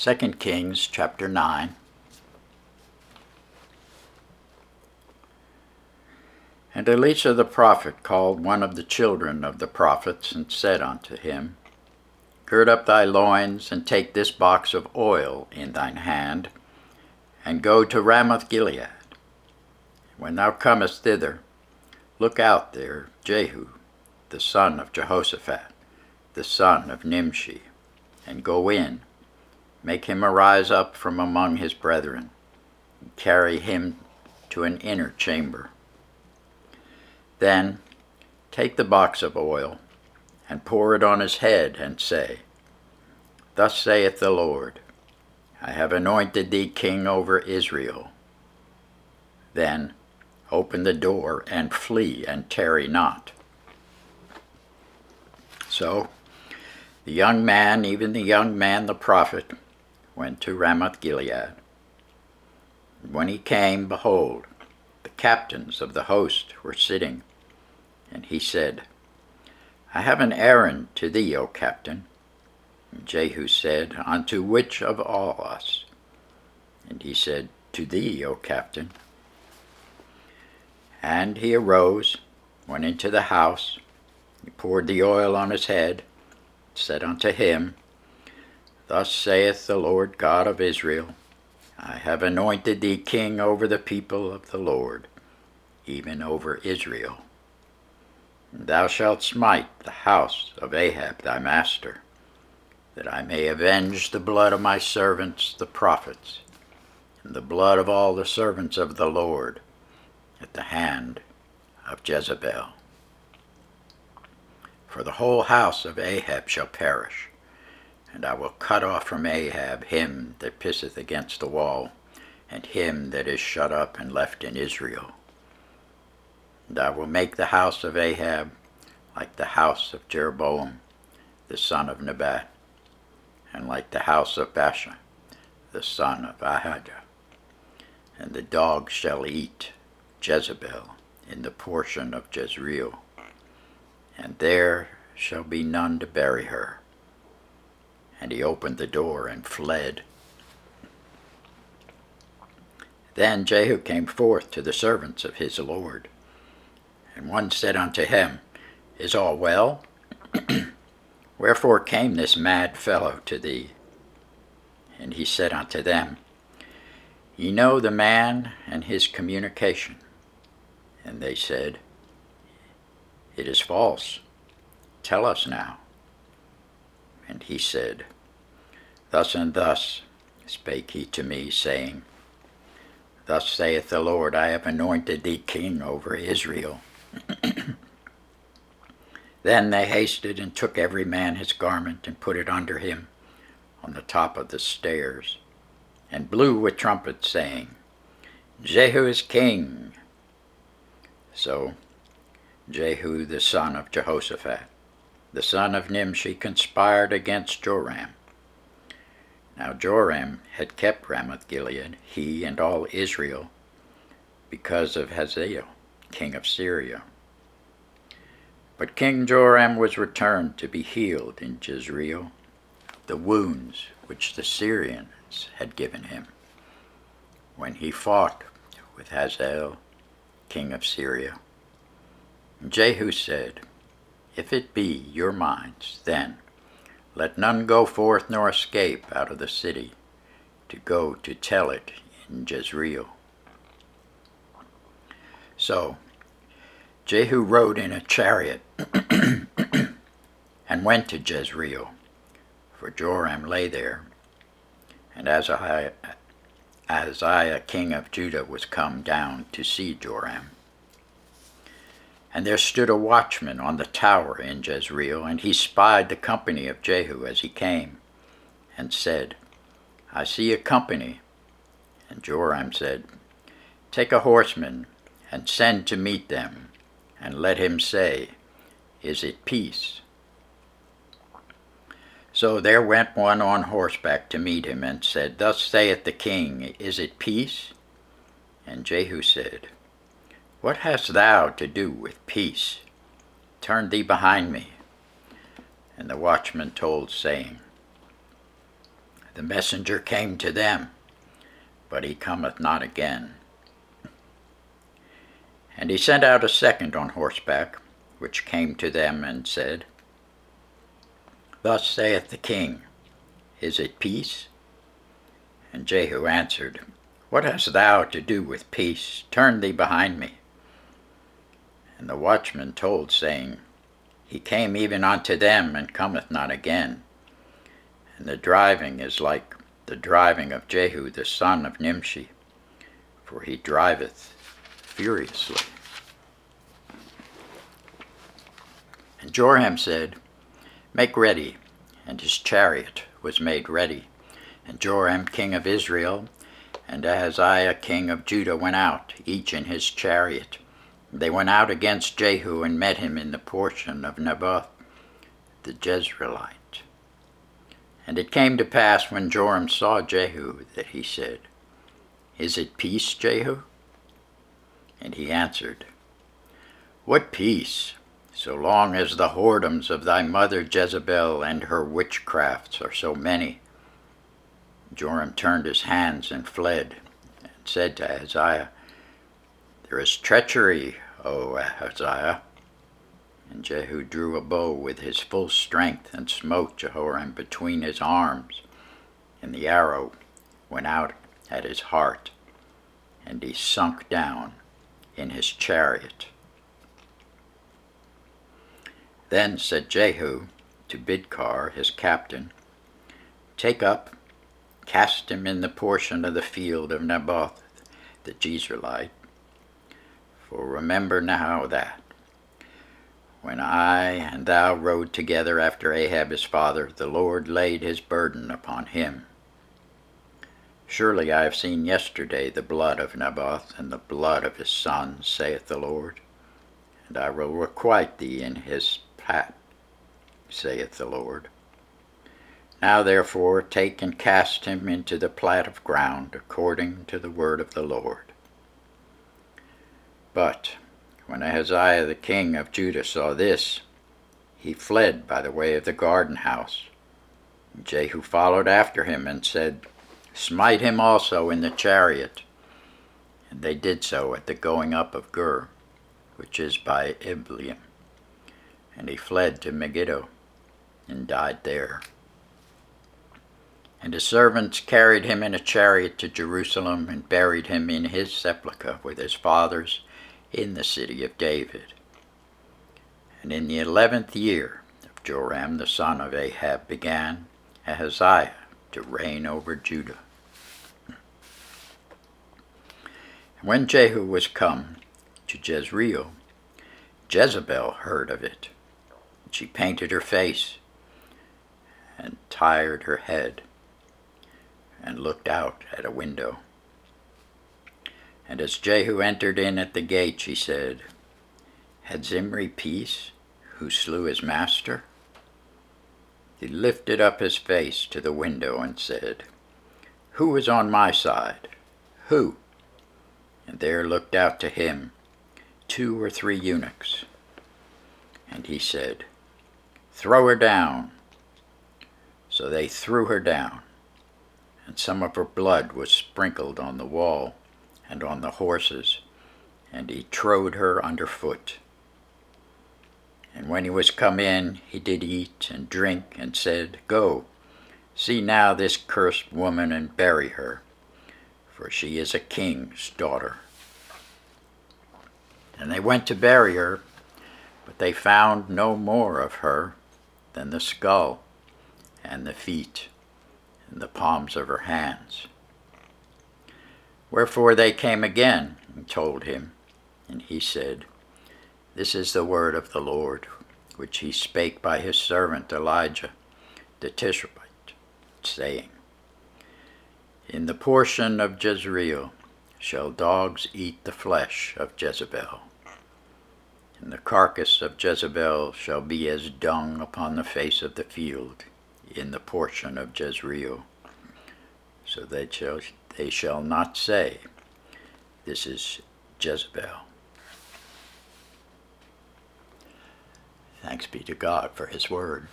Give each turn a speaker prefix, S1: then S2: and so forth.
S1: 2 Kings chapter 9. And Elisha the prophet called one of the children of the prophets and said unto him, Gird up thy loins, and take this box of oil in thine hand, and go to Ramoth Gilead. When thou comest thither, look out there Jehu, the son of Jehoshaphat, the son of Nimshi, and go in, make him arise up from among his brethren, and carry him to an inner chamber. Then take the box of oil, and pour it on his head, and say, Thus saith the Lord, I have anointed thee king over Israel. Then open the door, and flee, and tarry not. So the young man, even the young man the prophet, went to Ramoth Gilead. And when he came, behold, the captains of the host were sitting. And he said, I have an errand to thee, O captain. And Jehu said, Unto which of all us? And he said, To thee, O captain. And he arose, went into the house, he poured the oil on his head, said unto him, Thus saith the Lord God of Israel, I have anointed thee king over the people of the Lord, even over Israel. And thou shalt smite the house of Ahab thy master, that I may avenge the blood of my servants the prophets, and the blood of all the servants of the Lord, at the hand of Jezebel. For the whole house of Ahab shall perish, and I will cut off from Ahab him that pisseth against the wall, and him that is shut up and left in Israel. And I will make the house of Ahab like the house of Jeroboam, the son of Nebat, and like the house of Baasha, the son of Ahijah. And the dogs shall eat Jezebel in the portion of Jezreel, and there shall be none to bury her. And he opened the door and fled. Then Jehu came forth to the servants of his Lord. And one said unto him, Is all well? Wherefore came this mad fellow to thee? And he said unto them, Ye know the man and his communication. And they said, It is false. Tell us now. And he said, Thus and thus spake he to me, saying, Thus saith the Lord, I have anointed thee king over Israel. Then they hasted and took every man his garment and put it under him on the top of the stairs, and blew with trumpets, saying, Jehu is king. So Jehu the son of Jehoshaphat, the son of Nimshi, conspired against Joram. Now Joram had kept Ramoth Gilead, he and all Israel, because of Hazael, king of Syria. But King Joram was returned to be healed in Jezreel, the wounds which the Syrians had given him, when he fought with Hazael, king of Syria. And Jehu said, If it be your minds, then let none go forth nor escape out of the city, to go to tell it in Jezreel. So Jehu rode in a chariot and went to Jezreel, for Joram lay there, and Ahaziah king of Judah was come down to see Joram. And there stood a watchman on the tower in Jezreel, and he spied the company of Jehu as he came, and said, I see a company. And Joram said, Take a horseman, and send to meet them, and let him say, Is it peace? So there went one on horseback to meet him, and said, Thus saith the king, Is it peace? And Jehu said, What hast thou to do with peace? Turn thee behind me. And the watchman told, saying, the messenger came to them, but he cometh not again. And he sent out a second on horseback, which came to them and said, Thus saith the king, Is it peace? And Jehu answered, What hast thou to do with peace? Turn thee behind me. And the watchman told, saying, He came even unto them, and cometh not again. And the driving is like the driving of Jehu the son of Nimshi, for he driveth furiously. And Joram said, Make ready. And his chariot was made ready. And Joram king of Israel and Ahaziah king of Judah went out, each in his chariot. They went out against Jehu and met him in the portion of Naboth the Jezreelite. And it came to pass when Joram saw Jehu that he said, Is it peace, Jehu? And he answered, What peace, so long as the whoredoms of thy mother Jezebel and her witchcrafts are so many? Joram turned his hands and fled, and said to Ahaziah, There is treachery, O Ahaziah. And Jehu drew a bow with his full strength and smote Jehoram between his arms, and the arrow went out at his heart, and he sunk down in his chariot. Then said Jehu to Bidkar his captain, Take up, cast him in the portion of the field of Naboth the Jezreelite. For remember now that, when I and thou rode together after Ahab his father, the Lord laid his burden upon him. Surely I have seen yesterday the blood of Naboth and the blood of his sons, saith the Lord, and I will requite thee in his plat, saith the Lord. Now therefore take and cast him into the plat of ground, according to the word of the Lord. But when Ahaziah the king of Judah saw this, he fled by the way of the garden house. And Jehu followed after him and said, Smite him also in the chariot. And they did so at the going up of Gur, which is by Ibleam. And he fled to Megiddo, and died there. And his servants carried him in a chariot to Jerusalem, and buried him in his sepulchre with his fathers in the city of David. And in the 11th year of Joram the son of Ahab began Ahaziah to reign over Judah. And when Jehu was come to Jezreel, Jezebel heard of it. She painted her face, and tired her head, and looked out at a window. And as Jehu entered in at the gate, she said, Had Zimri peace, who slew his master? He lifted up his face to the window and said, Who is on my side? Who? And there looked out to him 2 or 3 eunuchs. And he said, Throw her down. So they threw her down, and some of her blood was sprinkled on the wall and on the horses, and he trode her under foot. And when he was come in, he did eat and drink, and said, Go, see now this cursed woman, and bury her, for she is a king's daughter. And they went to bury her, but they found no more of her than the skull, and the feet, and the palms of her hands. Wherefore they came again and told him, and he said, This is the word of the Lord, which he spake by his servant Elijah the Tishbite, saying, In the portion of Jezreel shall dogs eat the flesh of Jezebel, and the carcass of Jezebel shall be as dung upon the face of the field in the portion of Jezreel, so that they shall not say, This is Jezebel. Thanks be to God for his word.